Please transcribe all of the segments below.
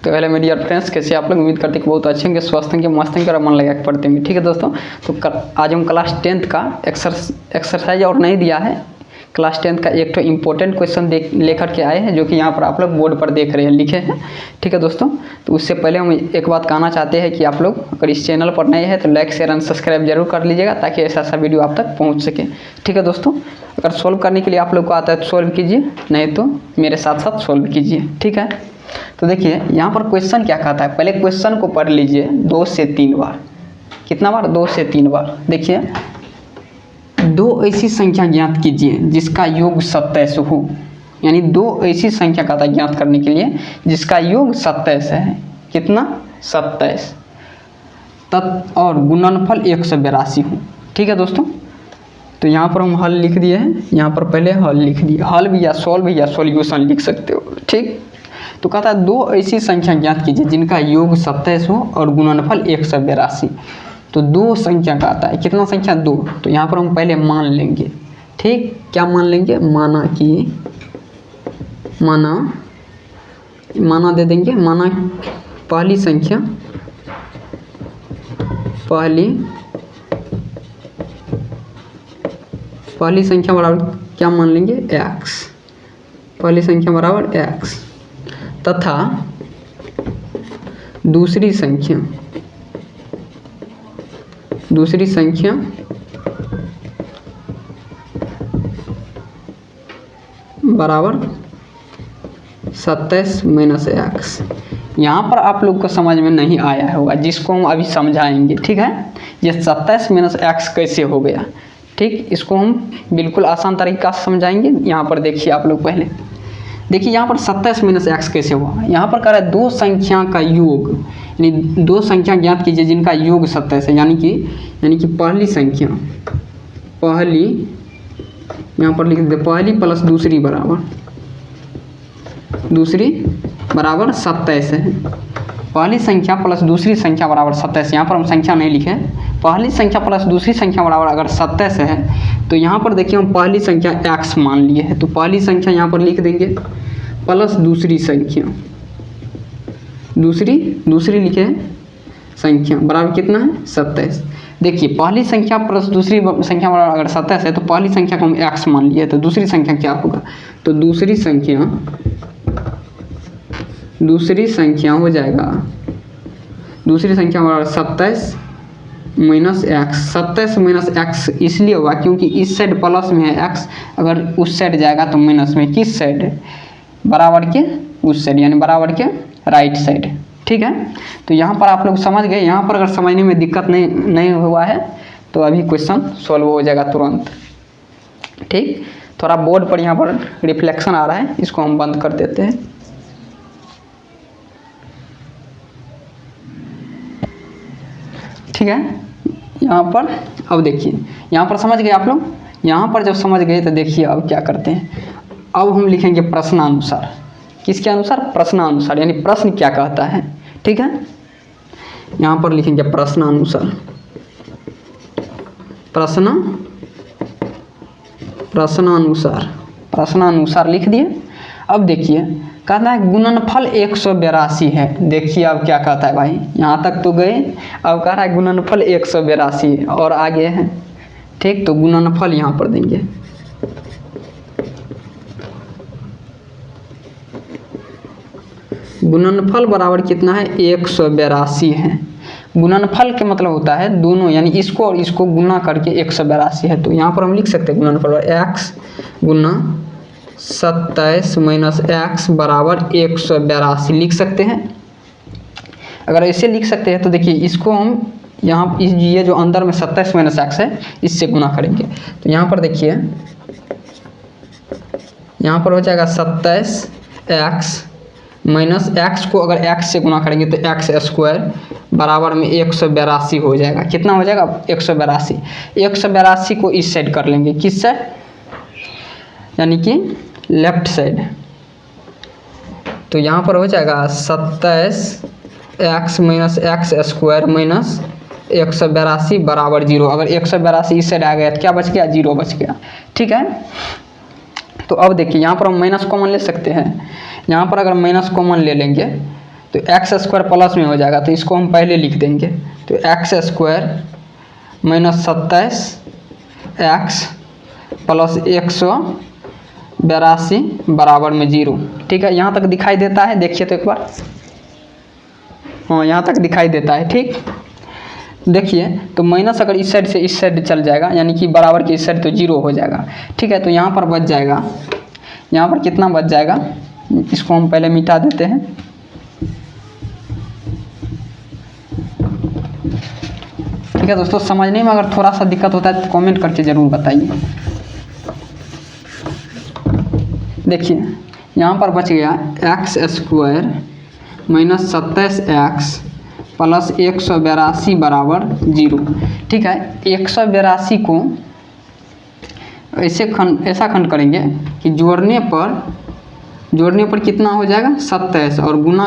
तो पहले मेरी डियर फ्रेंड्स, कैसे आप लोग? उम्मीद करते हैं कि बहुत अच्छे होंगे, स्वस्थ होंगे, मस्त होंगे और मन लगा के पढ़ते होंगे। ठीक है दोस्तों, तो आज हम क्लास 10th का एक्सरसाइज और नहीं दिया है, क्लास 10th का एक तो इम्पोर्टेंट क्वेश्चन लेकर के आए हैं, जो कि यहाँ पर आप लोग बोर्ड पर देख रहे हैं, लिखे हैं। ठीक है दोस्तों, तो उससे पहले हम एक बात कहना चाहते हैं कि आप लोग अगर इस चैनल पर नए हैं तो लाइक शेयर एंड सब्सक्राइब जरूर कर लीजिएगा, ताकि ऐसा वीडियो आप तक पहुँच सके। ठीक है दोस्तों, अगर सोल्व करने के लिए आप लोग को आता है तो सोल्व कीजिए, नहीं तो मेरे साथ साथ सोल्व कीजिए। ठीक है, तो देखिए यहाँ पर क्वेश्चन क्या कहता है, पहले क्वेश्चन को पढ़ लीजिए 2 से 3 बार। कितना बार? 2 से 3 बार। देखिए, 2 ऐसी संख्या ज्ञात कीजिए जिसका योग 27 हो, यानी 2 ऐसी संख्या का था ज्ञात करने के लिए जिसका योग 27 है। कितना? 27। और गुणनफल 182 हो। ठीक है दोस्तों, तो यहाँ पर हम हल लिख दिए हैं, यहाँ पर पहले हल लिख दिए। हल भी या सॉल्व या सॉल्यूशन लिख सकते हो। ठीक, तो कहता है 2 ऐसी संख्या ज्ञात कीजिए जिनका योग 27 हो और गुणनफल 182। तो 2 संख्या का आता है। कितना संख्या? 2। तो यहाँ पर हम पहले मान लेंगे। ठीक, क्या मान लेंगे? माना दे देंगे। माना पहली संख्या बराबर क्या मान लेंगे? x। पहली संख्या बराबर x तथा दूसरी संख्या बराबर 27 - x। यहाँ पर आप लोग को समझ में नहीं आया होगा, जिसको हम अभी समझाएंगे। ठीक है, ये 27 - x कैसे हो गया? ठीक, इसको हम बिल्कुल आसान तरीका से समझाएंगे। यहाँ पर देखिए, आप लोग पहले देखिए यहाँ पर 27 - x कैसे हुआ। यहाँ पर कह रहा है 2 संख्या का योग, यानी 2 संख्या ज्ञात कीजिए जिनका योग 27 है, यानी कि पहली संख्या, यहाँ पर लिख दे पहली प्लस दूसरी बराबर 27 है। पहली संख्या प्लस दूसरी संख्या बराबर 27। यहाँ पर हम संख्या नहीं लिखे, पहली संख्या प्लस दूसरी संख्या बराबर अगर 27 है तो यहाँ पर देखिए हम पहली संख्या x मान लिए हैं, तो पहली संख्या यहाँ पर लिख देंगे प्लस दूसरी संख्या, दूसरी लिखे संख्या बराबर कितना है? 27। देखिए, पहली संख्या प्लस दूसरी संख्या बराबर अगर 27 है तो पहली संख्या को हम x मान लिए, तो दूसरी संख्या क्या होगा? तो दूसरी संख्या हो जाएगा, दूसरी संख्या बराबर 27 - x। 27 - x इसलिए हुआ क्योंकि इस साइड प्लस में है x, अगर उस साइड जाएगा तो माइनस में। किस साइड? बराबर के उस साइड, यानी बराबर के राइट साइड। ठीक है, तो यहाँ पर आप लोग समझ गए। यहाँ पर अगर समझने में दिक्कत नहीं हुआ है तो अभी क्वेश्चन सॉल्व हो जाएगा तुरंत। ठीक, थोड़ा बोर्ड पर यहाँ पर रिफ्लेक्शन आ रहा है, इसको हम बंद कर देते हैं। ठीक है, यहाँ पर अब देखिए, यहाँ पर समझ गए आप लोग। यहाँ पर जब समझ गए तो देखिए अब क्या करते हैं। अब हम लिखेंगे प्रश्नानुसार। किसके अनुसार? प्रश्नानुसार, यानी प्रश्न क्या कहता है। ठीक है, यहाँ पर लिखेंगे प्रश्नानुसार। प्रश्नानुसार लिख दिए। अब देखिए, कहता है गुणनफल 182 है। देखिए अब क्या कहता है भाई, यहाँ तक तो गए, अब कह रहा है गुणनफल 182 और आगे है। ठीक, तो गुणनफल यहाँ पर देंगे। गुणनफल बराबर कितना है? 182 है। गुणनफल के मतलब होता है दोनों, यानी इसको और इसको गुना करके 182 है। तो यहाँ पर हम लिख सकते हैं गुणनफल x गुना 27 - x बराबर 182 लिख सकते हैं। अगर ऐसे लिख सकते हैं तो देखिए, इसको हम यहाँ ये जो अंदर में 27 - x है इससे गुना करेंगे। तो यहाँ पर देखिए, यहाँ पर हो जाएगा 27x - x को अगर x से गुना करेंगे तो x² बराबर में 182 हो जाएगा। कितना हो जाएगा? 182। 182 को इस साइड कर लेंगे। किस साइड? यानी कि लेफ्ट साइड। तो यहाँ पर हो जाएगा 27x - x² - 182 बराबर 0। अगर 182 इस साइड आ गया तो क्या बच गया? 0 बच गया। ठीक है, तो अब देखिए यहाँ पर हम माइनस कॉमन ले सकते हैं। यहाँ पर अगर माइनस कॉमन ले लेंगे तो एक्स स्क्वायर प्लस में हो जाएगा, तो इसको हम पहले लिख देंगे। तो x square minus 27 x plus 182 बराबर में 0। ठीक है, यहाँ तक दिखाई देता है, देखिए तो एक बार। हाँ, यहाँ तक दिखाई देता है। ठीक, देखिए तो माइनस अगर इस साइड से इस साइड चल जाएगा, यानी कि बराबर के इस साइड, तो 0 हो जाएगा। ठीक है, तो यहाँ पर बच जाएगा, यहाँ पर कितना बच जाएगा, इसको हम पहले मिटा देते हैं। ठीक है दोस्तों, समझने में अगर थोड़ा सा दिक्कत होता है तो कमेंट करके ज़रूर बताइए। देखिए यहाँ पर बच गया x square minus 27 x plus 182 बराबर 0। ठीक है, 182 को ऐसा खंड करेंगे कि जोड़ने पर कितना हो जाएगा 27, और गुना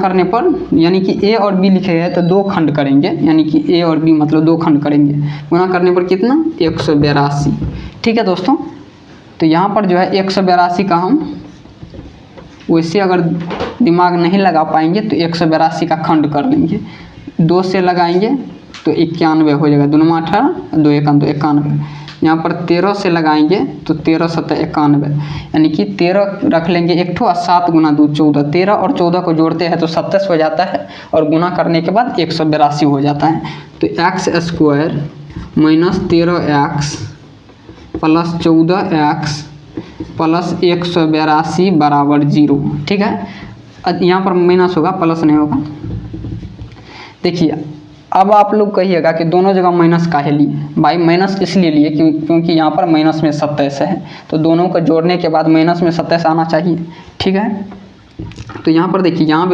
करने पर यानी कि ए और बी लिखे हैं तो 2 खंड करेंगे, यानी कि ए और बी मतलब 2 खंड करेंगे, गुना करने पर कितना 182। ठीक है दोस्तों, तो यहाँ पर जो है 182 का हम वैसे अगर दिमाग नहीं लगा पाएंगे तो 182 का खंड कर लेंगे, 2 से लगाएंगे तो 91 हो जाएगा, 2 18 2 91। यहाँ पर 13 से लगाएंगे तो 13 7 91, यानी कि 13 रख लेंगे एक ठो, और 7 गुना 2 14, 13 और 14 को जोड़ते हैं तो 27 हो जाता है, और गुना करने के बाद 182 हो जाता है। तो x square minus 13 x plus 14 x plus 182 बराबर 0। ठीक है, यहाँ पर माइनस होगा, प्लस नहीं होगा। देखिए अब आप लोग कहिएगा कि दोनों जगह माइनस काहे लिए। भाई माइनस इसलिए लिए क्योंकि यहाँ पर माइनस में 27 है, तो दोनों को जोड़ने के बाद माइनस में 27 आना चाहिए। ठीक है, तो यहाँ पर देखिए, यहाँ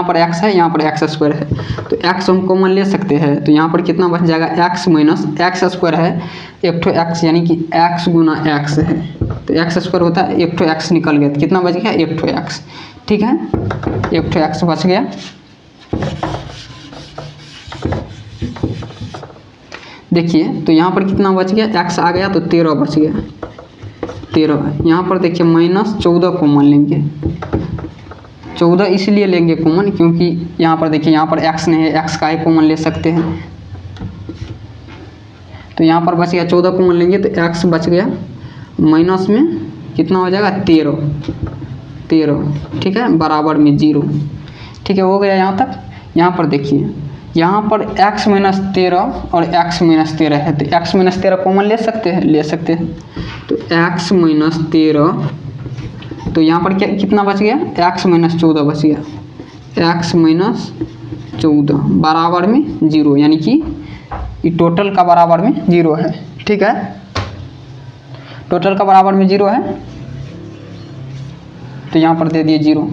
पर x है, यहाँ पर एक्स स्क्वायर है, तो x हम कॉमन ले सकते हैं, तो यहाँ पर कितना बच जाएगा x माइनस एक्स स्क्वायर है एक ठो x, यानी कि x गुना x है, तो एक्स स्क्वायर होता है, एक ठो x निकल गया, तो कितना बच गया एक ठो x। ठीक है, एक ठो x बच गया। देखिए तो यहाँ पर कितना बच गया, x आ गया तो 13 बच गया, 13। यहाँ पर देखिए माइनस 14 कॉमन लेंगे, 14 इसलिए लेंगे कॉमन क्योंकि यहाँ पर देखिए, यहाँ पर x नहीं है, x का ही कॉमन ले सकते हैं, तो यहाँ पर बच गया 14 कॉमन लेंगे तो x बच गया, माइनस में कितना हो जाएगा 13। ठीक है, बराबर में 0। ठीक है, हो गया यहाँ तक। यहाँ पर देखिए, यहाँ पर x माइनस 13 और x माइनस 13 है, तो x माइनस 13 कॉमन ले सकते हैं, तो x माइनस 13, तो यहाँ पर कितना बच गया x माइनस 14 बच गया, x माइनस 14 बराबर में 0, यानी कि ये टोटल का बराबर में 0 है। ठीक है, टोटल का बराबर में 0 है, तो यहाँ पर दे दिए 0।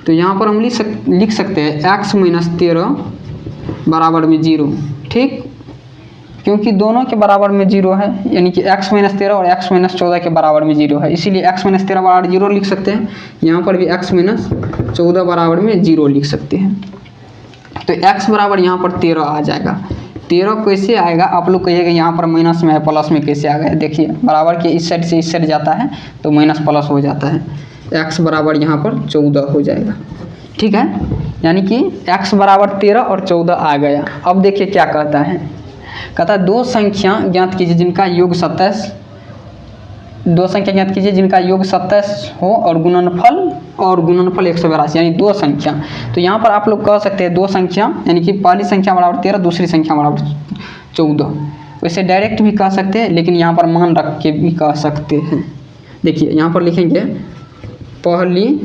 तो यहाँ पर हम लिख सकते हैं x माइनस 13 बराबर में 0। ठीक, क्योंकि दोनों के बराबर में 0 है, यानी कि x माइनस 13 और x माइनस 14 के बराबर में 0 है, इसीलिए x माइनस 13 बराबर 0 लिख सकते हैं। यहाँ पर भी x माइनस 14 बराबर में 0 लिख सकते हैं, तो x बराबर यहाँ पर 13 आ जाएगा। 13 कैसे आएगा, आप लोग कहिएगा यहाँ पर माइनस में है, प्लस में कैसे आ गया। देखिए बराबर के इस साइड से इस साइड जाता है तो माइनस प्लस हो जाता है, x बराबर यहाँ पर 14 हो जाएगा। ठीक है, यानी कि x बराबर 13 और 14 आ गया। अब देखिए क्या कहता है, कहता है दो संख्या ज्ञात कीजिए जिनका योग 27 हो और गुणनफल 182, यानी 2 संख्या। तो यहाँ पर आप लोग कह सकते हैं 2 संख्या, यानी कि पहली संख्या बराबर 13, दूसरी संख्या बराबर 14। वैसे डायरेक्ट भी कह सकते हैं, लेकिन यहाँ पर मान रख के भी कह सकते हैं। देखिए यहाँ पर लिखेंगे पहली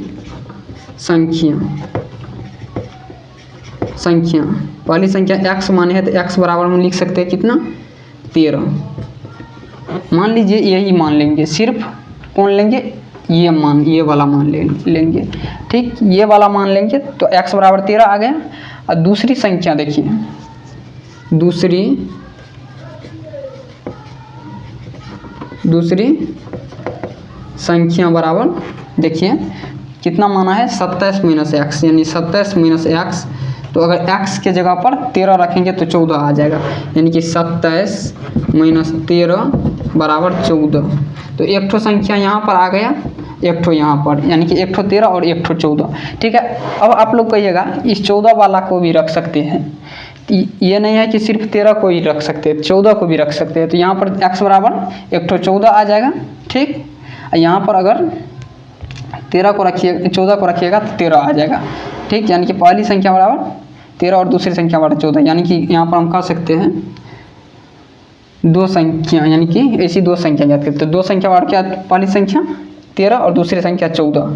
संख्या x माने है, तो x बराबर हम लिख सकते हैं कितना 13। मान लीजिए यही मान लेंगे, सिर्फ कौन लेंगे, ये वाला मान लेंगे। ठीक, ये वाला मान लेंगे तो x बराबर 13 आ गया। और दूसरी संख्या देखिए, दूसरी संख्या बराबर देखिए कितना माना है 27 माइनस एक्स, यानी 27 माइनस एक्स। तो अगर x के जगह पर 13 रखेंगे तो 14 आ जाएगा, यानी कि 27 माइनस 13 बराबर 14। तो एक ठो संख्या यहाँ पर आ गया एक ठो यहाँ पर, यानी कि एक ठो 13 और एक ठो 14। ठीक है, अब आप लोग कहिएगा इस 14 वाला को भी रख सकते हैं, ये नहीं है कि सिर्फ 13 को ही रख सकते हैं, 14 को भी रख सकते हैं। तो यहाँ पर x बराबर एक ठो 14 आ जाएगा। ठीक, यहाँ पर अगर 13 को रखिए, 14 को रखिएगा तो 13 आ जाएगा। ठीक, यानी कि पहली संख्या बराबर 13 और दूसरी संख्या बराबर 14, यानी कि यहाँ पर हम कह सकते हैं दो संख्या, यानी कि ऐसी दो संख्या याद करते हैं। दो संख्या बराबर क्या, पहली संख्या 13 और दूसरी संख्या 14।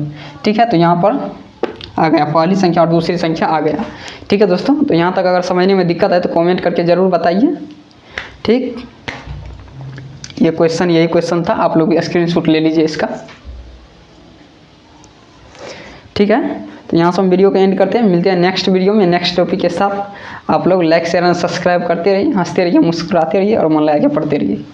ठीक है, तो यहाँ पर आ गया पहली संख्या और दूसरी संख्या आ गया। ठीक है दोस्तों, तो यहाँ तक अगर समझने में दिक्कत है तो कमेंट करके ज़रूर बताइए। ठीक, ये क्वेश्चन, यही क्वेश्चन था, आप लोग स्क्रीनशॉट ले लीजिए इसका। ठीक है, तो यहाँ से हम वीडियो को एंड करते हैं, मिलते हैं नेक्स्ट वीडियो में नेक्स्ट टॉपिक के साथ। आप लोग लाइक शेयर एंड सब्सक्राइब करते रहिए, हंसते रहिए, मुस्कुराते रहिए और मन लगा के पढ़ते रहिए।